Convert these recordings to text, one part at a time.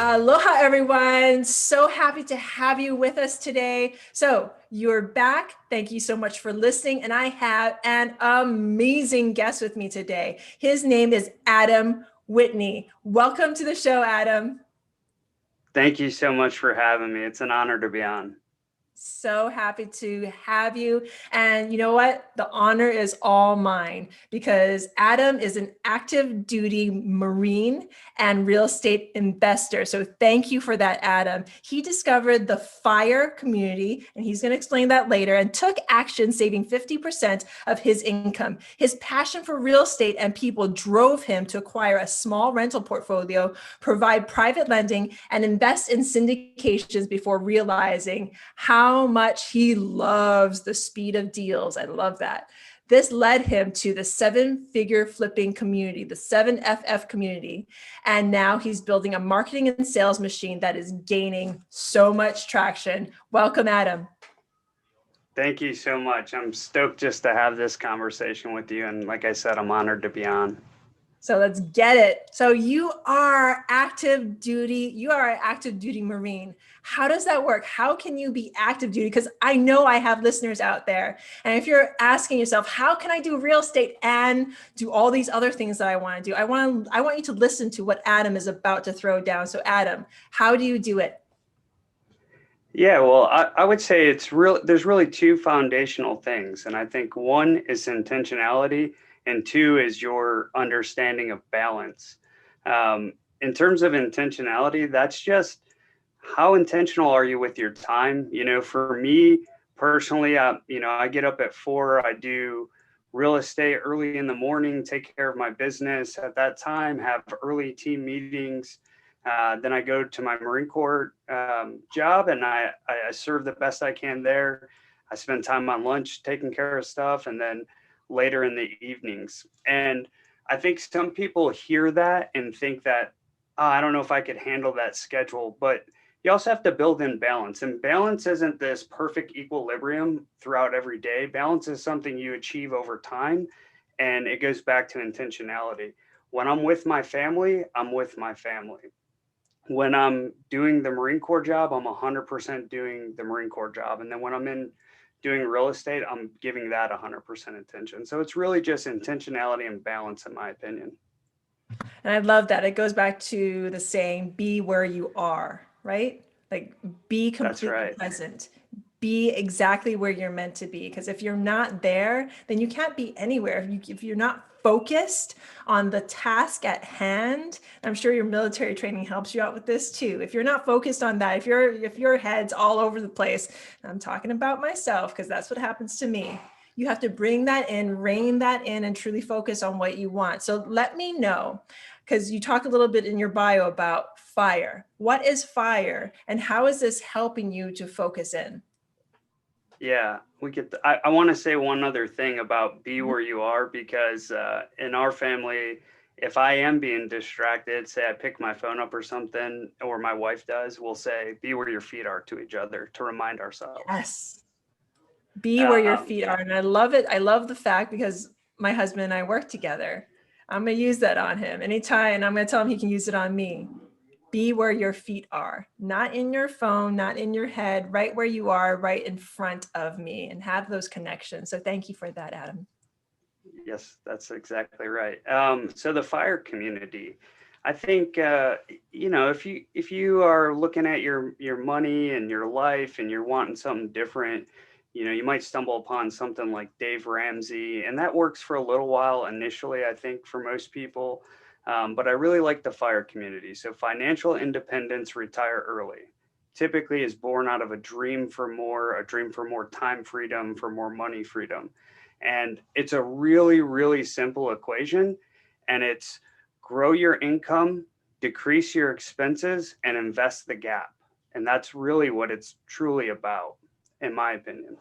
Aloha, everyone. So happy to have you with us today. So you're back. Thank you so much for listening. And I have an amazing guest with me today. His name is Adam Whitney. Welcome to the show, Adam. Thank you so much for having me. It's an honor to be on. So happy to have you. And you know what? The honor is all mine because Adam is an active duty Marine and real estate investor. So thank you for that, Adam. He discovered the FIRE community, and he's going to explain that later, and took action, saving 50% of his income. His passion for real estate and people drove him to acquire a small rental portfolio, provide private lending, and invest in syndications before realizing how much he loves the speed of deals. I love that. This led him to the 7-figure flipping community, the 7FF community. And now he's building a marketing and sales machine that is gaining so much traction. Welcome, Adam. Thank you so much. I'm stoked just to have this conversation with you. And like I said, I'm honored to be on. So let's get it. So you are active duty. You are an active duty Marine. How does that work? How can you be active duty? Because I know I have listeners out there. And if you're asking yourself, how can I do real estate and do all these other things that I want to do? I want you to listen to what Adam is about to throw down. So Adam, how do you do it? Yeah, well, I would say there's really two foundational things. And I think one is intentionality, and two is your understanding of balance. In terms of intentionality, that's just how intentional are you with your time? You know, for me personally, I get up at 4, I do real estate early in the morning, take care of my business at that time, have early team meetings. Then I go to my Marine Corps job, and I serve the best I can there. I spend time on lunch taking care of stuff, and then later in the evenings. And I think some people hear that and think that, I don't know if I could handle that schedule, but you also have to build in balance. And balance isn't this perfect equilibrium throughout every day. Balance is something you achieve over time, and it goes back to intentionality. When I'm with my family, I'm with my family. When I'm doing the Marine Corps job, I'm 100% doing the Marine Corps job. And then when I'm doing real estate, I'm giving that 100% attention. So it's really just intentionality and balance, in my opinion. And I love that. It goes back to the saying, be where you are, right? Like be completely present. Be exactly where you're meant to be. Because if you're not there, then you can't be anywhere. If you're not focused on the task at hand, I'm sure your military training helps you out with this too. If you're not focused on that, if your head's all over the place, I'm talking about myself because that's what happens to me. You have to bring that in, rein that in, and truly focus on what you want. So let me know, because you talk a little bit in your bio about FIRE. What is FIRE, and how is this helping you to focus in? Yeah, I want to say one other thing about be where you are, because in our family, if I am being distracted, say I pick my phone up or something, or my wife does, we'll say, be where your feet are to each other to remind ourselves. Yes. Be where your feet are. And I love it. I love the fact, because my husband and I work together. I'm going to use that on him anytime. And I'm going to tell him he can use it on me. Be where your feet are, not in your phone, not in your head, right where you are, right in front of me, and have those connections. So thank you for that, Adam. Yes, that's exactly right. So the FIRE community, I think, if you are looking at your money and your life and you're wanting something different, you might stumble upon something like Dave Ramsey, and that works for a little while initially, I think, for most people. But I really like the FIRE community. So financial independence, retire early, typically is born out of a dream for more time freedom, for more money freedom. And it's a really, really simple equation. And it's grow your income, decrease your expenses, and invest the gap. And that's really what it's truly about, in my opinion.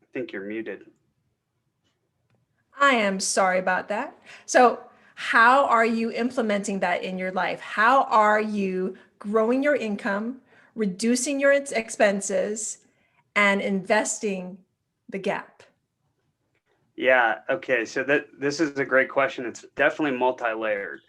I think you're muted. I am sorry about that. So how are you implementing that in your life? How are you growing your income, reducing your expenses, and investing the gap? Yeah. Okay. So this is a great question. It's definitely multi-layered.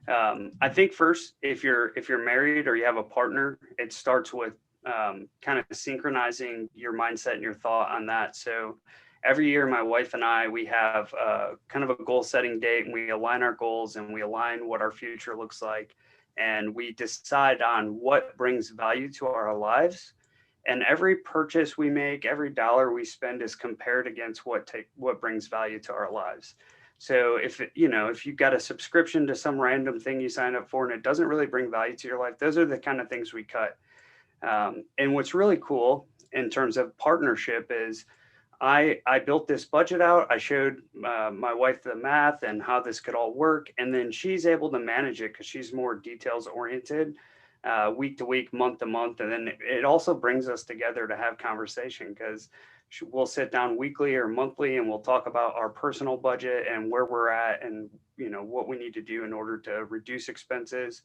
I think first, if you're married or you have a partner, it starts with kind of synchronizing your mindset and your thought on that. So every year, my wife and I, we have kind of a goal setting date, and we align our goals and we align what our future looks like, and we decide on what brings value to our lives. And every purchase we make, every dollar we spend is compared against what brings value to our lives. So if you've got a subscription to some random thing you sign up for and it doesn't really bring value to your life, those are the kind of things we cut. And what's really cool in terms of partnership is I built this budget out. I showed my wife the math and how this could all work, and then she's able to manage it because she's more details oriented, week to week, month to month, and then it also brings us together to have conversation because we'll sit down weekly or monthly and we'll talk about our personal budget and where we're at and what we need to do in order to reduce expenses,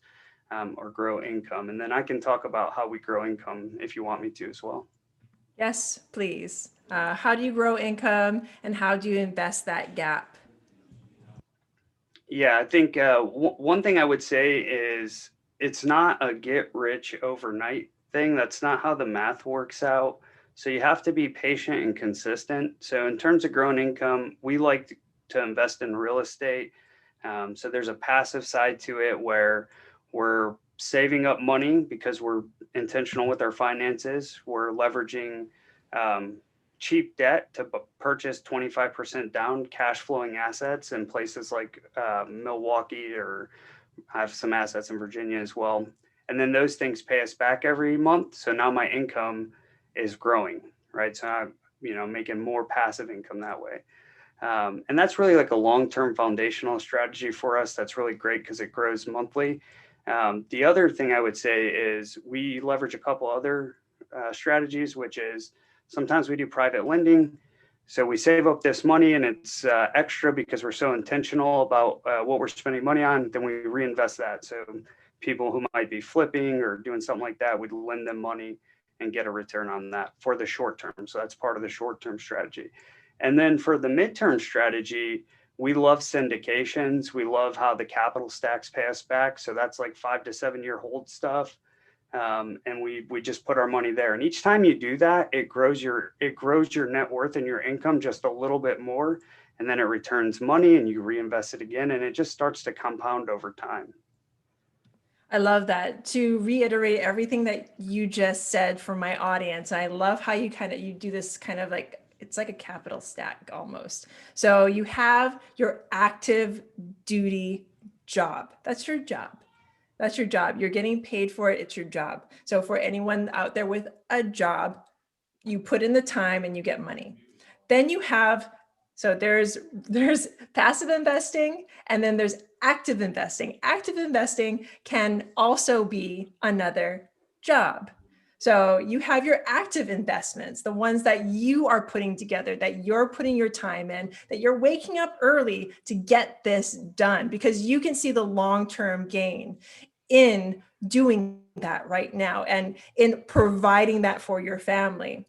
or grow income. And then I can talk about how we grow income if you want me to as well. Yes, please. How do you grow income and how do you invest that gap? Yeah, I think one thing I would say is it's not a get rich overnight thing. That's not how the math works out. So you have to be patient and consistent. So in terms of growing income, we like to invest in real estate. So there's a passive side to it where we're saving up money because we're intentional with our finances. We're leveraging cheap debt to purchase 25% down cash flowing assets in places like Milwaukee, or I have some assets in Virginia as well. And then those things pay us back every month. So now my income is growing, right? So I'm, making more passive income that way. And that's really like a long-term foundational strategy for us. That's really great because it grows monthly. The other thing I would say is we leverage a couple other strategies, which is sometimes we do private lending. So we save up this money and it's extra because we're so intentional about what we're spending money on. Then we reinvest that. So people who might be flipping or doing something like that, we'd lend them money and get a return on that for the short term. So that's part of the short term strategy. And then for the midterm strategy, we love syndications. We love how the capital stacks pay us back. So that's like 5 to 7 year hold stuff. And we just put our money there. And each time you do that, it grows your net worth and your income just a little bit more. And then it returns money and you reinvest it again. And it just starts to compound over time. I love that. To reiterate everything that you just said for my audience, I love how you do this kind of like, it's like a capital stack almost. So you have your active duty job. That's your job. That's your job. You're getting paid for it. It's your job. So for anyone out there with a job, you put in the time and you get money. Then you have, so there's passive investing and then there's active investing. Active investing can also be another job. So you have your active investments, the ones that you are putting together, that you're putting your time in, that you're waking up early to get this done because you can see the long-term gain in doing that right now and in providing that for your family.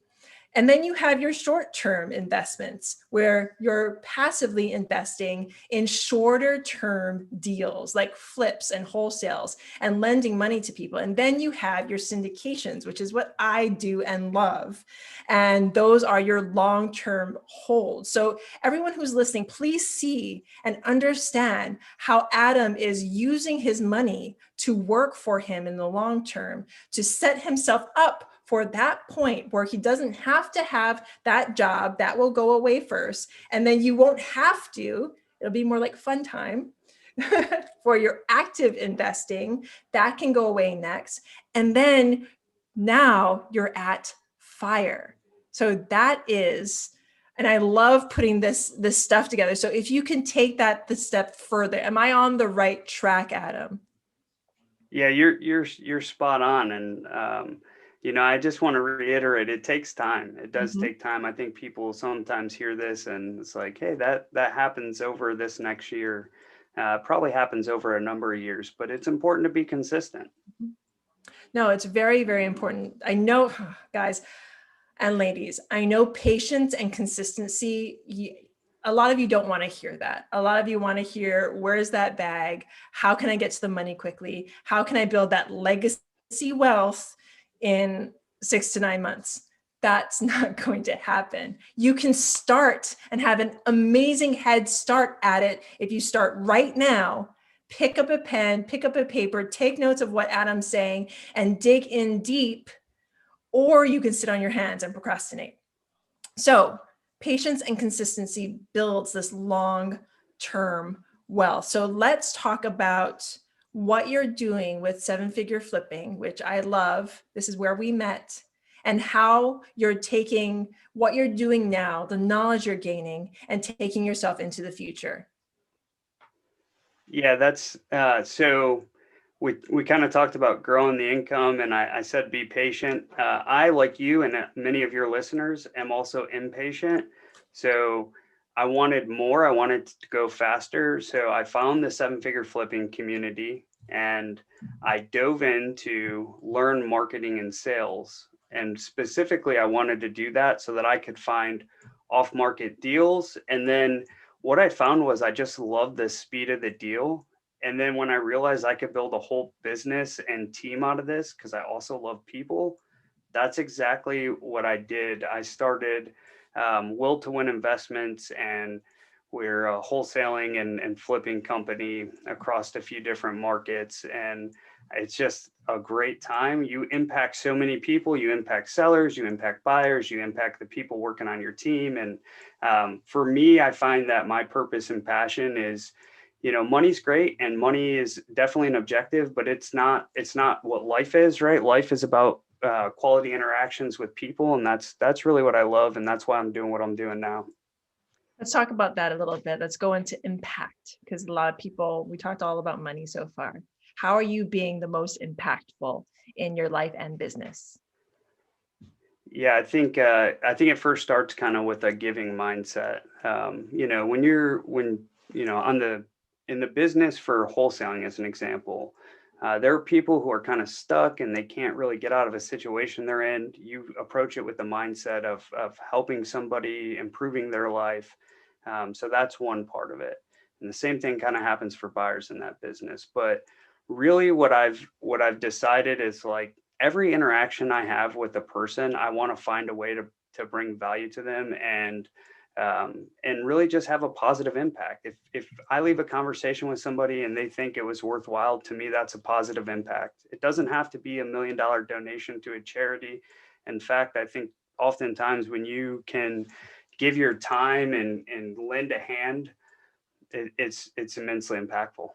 And then you have your short-term investments where you're passively investing in shorter term deals like flips and wholesales and lending money to people. And then you have your syndications, which is what I do and love. And those are your long-term holds. So everyone who's listening, please see and understand how Adam is using his money to work for him in the long term, to set himself up for that point where he doesn't have to have that job that will go away first. And then you won't have to, it'll be more like fun time for your active investing that can go away next. And then now you're at FIRE. So that is, and I love putting this stuff together. So if you can take that the step further, am I on the right track, Adam? Yeah, you're spot on. And I just want to reiterate, it takes time. It does take time. I think people sometimes hear this and it's like, hey, that happens over this next year. Probably happens over a number of years, but it's important to be consistent. No, it's very, very important. I know, guys, And ladies, I know patience and consistency, a lot of you don't want to hear that. A lot of you want to hear, where's that bag? How can I get to the money quickly? How can I build that legacy wealth in 6 to 9 months? That's not going to happen. You can start and have an amazing head start at it if you start right now. Pick up a pen, pick up a paper, take notes of what Adam's saying, and dig in deep, or you can sit on your hands and procrastinate. So patience and consistency builds this long-term wealth. So let's talk about what you're doing with 7-figure flipping, which I love. This is where we met, and how you're taking what you're doing now, the knowledge you're gaining, and taking yourself into the future. Yeah, that's so we kind of talked about growing the income, and I said be patient. I, like you and many of your listeners, am also impatient. So I wanted more. I wanted to go faster. So I found the 7-figure flipping community, and I dove in to learn marketing and sales. And specifically, I wanted to do that so that I could find off-market deals. And then what I found was I just loved the speed of the deal. And then when I realized I could build a whole business and team out of this, because I also love people, that's exactly what I did. I started Will to Win Investments, and we're a wholesaling and flipping company across a few different markets. And it's just a great time. You impact so many people. You impact sellers, you impact buyers, you impact the people working on your team. And for me, I find that my purpose and passion is, money's great, and money is definitely an objective, but it's not what life is, right? Life is about quality interactions with people. And that's really what I love. And that's why I'm doing what I'm doing now. Let's talk about that a little bit. Let's go into impact, because a lot of people, we talked all about money so far. How are you being the most impactful in your life and business? Yeah, I think it first starts kind of with a giving mindset. In the business for wholesaling, as an example, there are people who are kind of stuck and they can't really get out of a situation they're in. You approach it with the mindset of helping somebody, improving their life. So that's one part of it. And the same thing kind of happens for buyers in that business. But really what I've decided is, like, every interaction I have with a person, I want to find a way to bring value to them, and really just have a positive impact. If I leave a conversation with somebody and they think it was worthwhile, to me, that's a positive impact. It doesn't have to be $1 million donation to a charity. In fact, I think oftentimes when you can give your time and lend a hand, it's immensely impactful.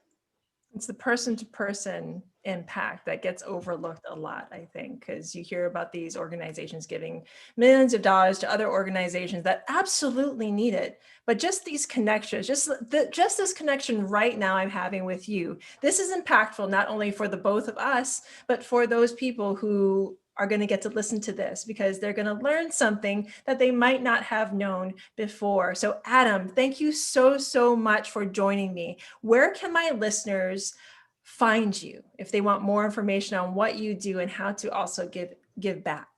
It's the person to person impact that gets overlooked a lot, I think, because you hear about these organizations giving millions of dollars to other organizations that absolutely need it. But just these connections, just this connection right now I'm having with you, this is impactful not only for the both of us, but for those people who are going to get to listen to this, because they're going to learn something that they might not have known before. So Adam, thank you so much for joining me. Where can my listeners find you if they want more information on what you do and how to also give back?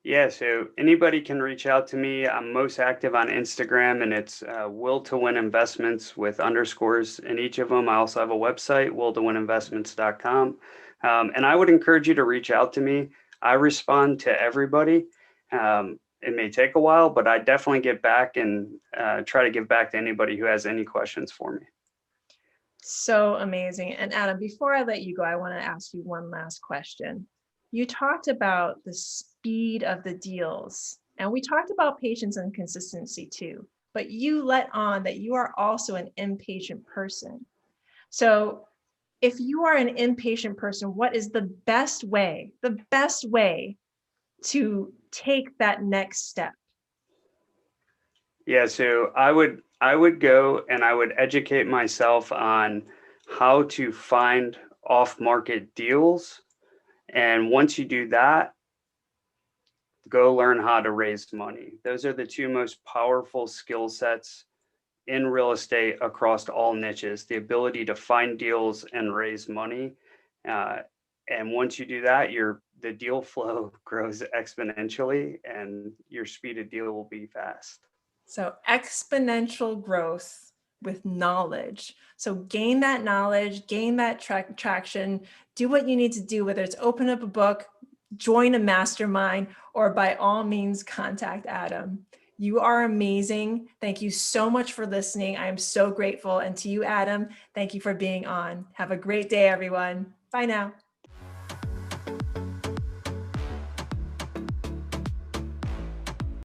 Yeah, so anybody can reach out to me. I'm most active on Instagram, and it's Will to Win Investments with underscores in each of them. I also have a website, willtowininvestments.com. And I would encourage you to reach out to me. I respond to everybody. It may take a while, but I definitely get back and try to give back to anybody who has any questions for me. So amazing. And Adam, before I let you go, I want to ask you one last question. You talked about the speed of the deals, and we talked about patience and consistency too, but you let on that you are also an impatient person. So if you are an impatient person, what is the best way to take that next step? Yeah, so I would go and I would educate myself on how to find off-market deals. And once you do that, go learn how to raise money. Those are the two most powerful skill sets in real estate across all niches: the ability to find deals and raise money. Uh, and once you do that, you're the deal flow grows exponentially and your speed of deal will be fast. So exponential growth with knowledge. So gain that knowledge, gain that traction, do what you need to do, whether it's open up a book, join a mastermind, or by all means contact Adam. You are amazing. Thank you so much for listening. I am so grateful. And to you, Adam, thank you for being on. Have a great day, everyone. Bye now.